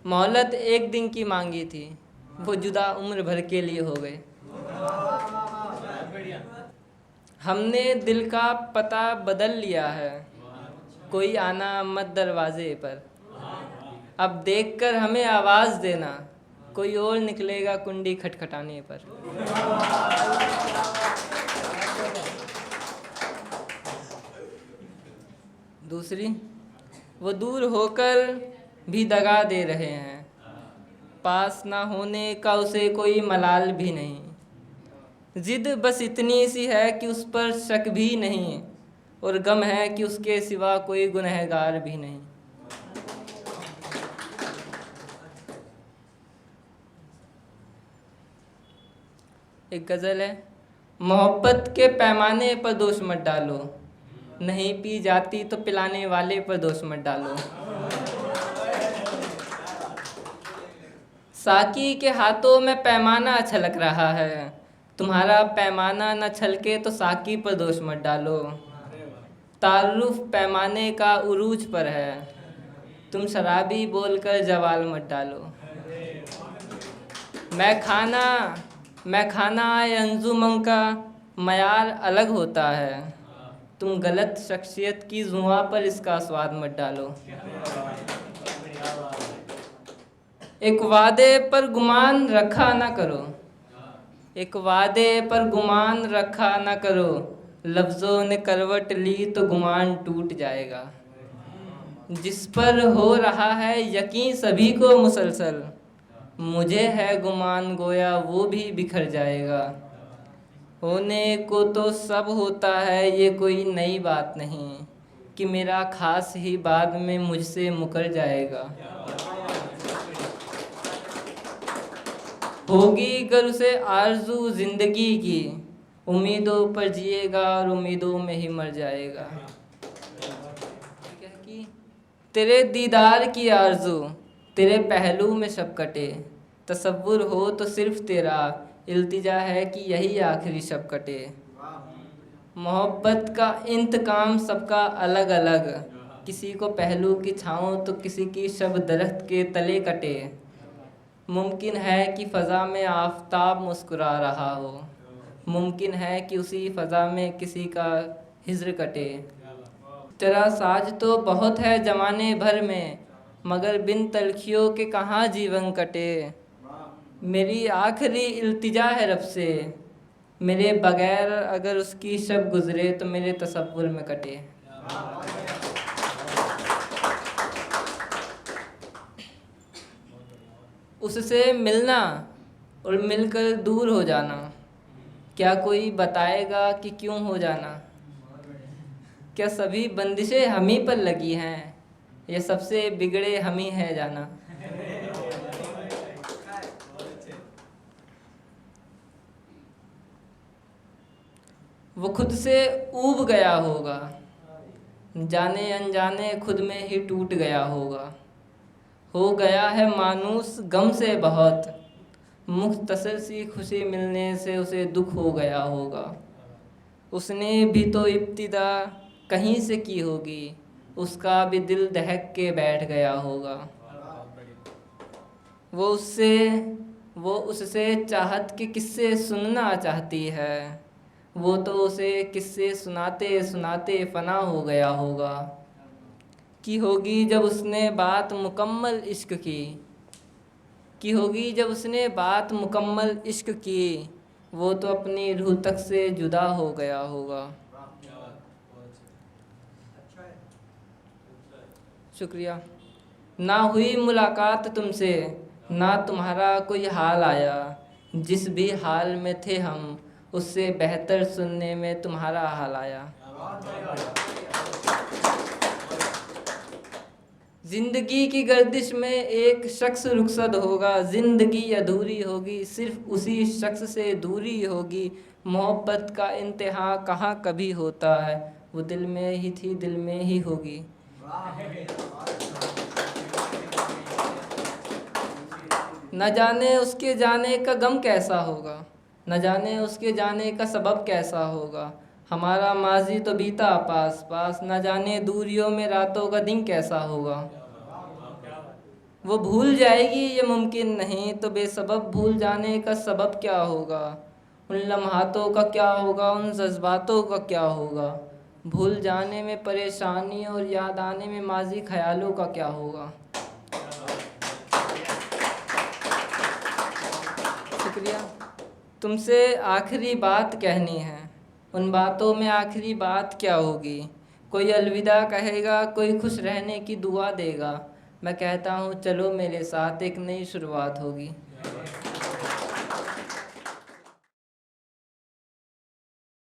मोहलत एक दिन की मांगी थी, वो जुदा उम्र भर के लिए हो गए। हमने दिल का पता बदल लिया है, कोई आना मत दरवाजे पर। अब देखकर हमें आवाज़ देना, कोई और निकलेगा कुंडी खटखटाने पर। दूसरी, वो दूर होकर भी दगा दे रहे हैं, पास ना होने का उसे कोई मलाल भी नहीं। जिद बस इतनी सी है कि उस पर शक भी नहीं, और गम है कि उसके सिवा कोई गुनहगार भी नहीं। एक गज़ल है। मोहब्बत के पैमाने पर दोष मत डालो, नहीं पी जाती तो पिलाने वाले पर दोष मत डालो। साकी के हाथों में पैमाना छलक रहा है, तुम्हारा पैमाना न छलके तो साकी पर दोष मत डालो। तारुफ पैमाने का उरूज पर है, तुम शराबी बोलकर जवाल मत डालो। मैं खाना अंजुमन का मयार अलग होता है, तुम गलत शख्सियत की जुआ पर इसका स्वाद मत डालो। एक वादे पर गुमान रखा ना करो, एक वादे पर गुमान रखा ना करो, लफ्ज़ों ने करवट ली तो गुमान टूट जाएगा। जिस पर हो रहा है यकीन सभी को मुसलसल, मुझे है गुमान गोया वो भी बिखर जाएगा। होने को तो सब होता है, ये कोई नई बात नहीं कि मेरा खास ही बाद में मुझसे मुकर जाएगा। होगी गर उसे आरज़ू ज़िंदगी की, उम्मीदों पर जिएगा और उम्मीदों में ही मर जाएगा। कि तेरे दीदार की आरज़ू, तेरे पहलू में शब कटे, तसव्वुर हो तो सिर्फ तेरा, इल्तिजा है कि यही आखिरी शब कटे। मोहब्बत का इंतकाम सबका अलग अलग, किसी को पहलू की छाँव तो किसी की शब दरख्त के तले कटे। मुमकिन है कि फ़ज़ा में आफ़ताब मुस्कुरा रहा हो, मुमकिन है कि उसी फ़ज़ा में किसी का हिज्र कटे। तेरा साज तो बहुत है ज़माने भर में, मगर बिन तलखियों के कहाँ जीवन कटे। मेरी आखिरी इल्तिजा है रब से, मेरे बगैर अगर उसकी शब गुज़रे तो मेरे तसव्वुर में कटे। उससे मिलना और मिलकर दूर हो जाना, क्या कोई बताएगा कि क्यों हो जाना। क्या सभी बंदिशें हम ही पर लगी हैं, ये सबसे बिगड़े हम ही हैं जाना। वो खुद से ऊब गया होगा, जाने अनजाने खुद में ही टूट गया होगा। हो गया है मानूस गम से बहुत, मुख्तसर सी खुशी मिलने से उसे दुख हो गया होगा। उसने भी तो इब्तिदा कहीं से की होगी, उसका भी दिल दहक के बैठ गया होगा। वो उससे चाहत के किस्से सुनना चाहती है, वो तो उसे किस्से सुनाते सुनाते फना हो गया होगा। की होगी जब उसने बात मुकम्मल इश्क की, वो तो अपनी रूह तक से जुदा हो गया होगा। शुक्रिया। ना हुई मुलाकात तुमसे, ना तुम्हारा कोई हाल आया, जिस भी हाल में थे हम उससे बेहतर सुनने में तुम्हारा हाल आया। ज़िंदगी की गर्दिश में एक शख्स रुखसत होगा, ज़िंदगी अधूरी होगी सिर्फ उसी शख्स से दूरी होगी। मोहब्बत का इंतहा कहाँ कभी होता है, वो दिल में ही थी दिल में ही होगी। न जाने उसके जाने का गम कैसा होगा, न जाने उसके जाने का सबब कैसा होगा। हमारा माजी तो बीता पास पास, न जाने दूरियों में रातों का दिन कैसा होगा। वो भूल जाएगी ये मुमकिन नहीं, तो बेसबब भूल जाने का सबब क्या होगा? उन लम्हातों का क्या होगा, उन जज्बातों का क्या होगा? भूल जाने में परेशानी और याद आने में माजी ख्यालों का क्या होगा? शुक्रिया। तुमसे आखिरी बात कहनी है, उन बातों में आखिरी बात क्या होगी? कोई अलविदा कहेगा, कोई खुश रहने की दुआ देगा। मैं कहता हूँ चलो मेरे साथ, एक नई शुरुआत होगी।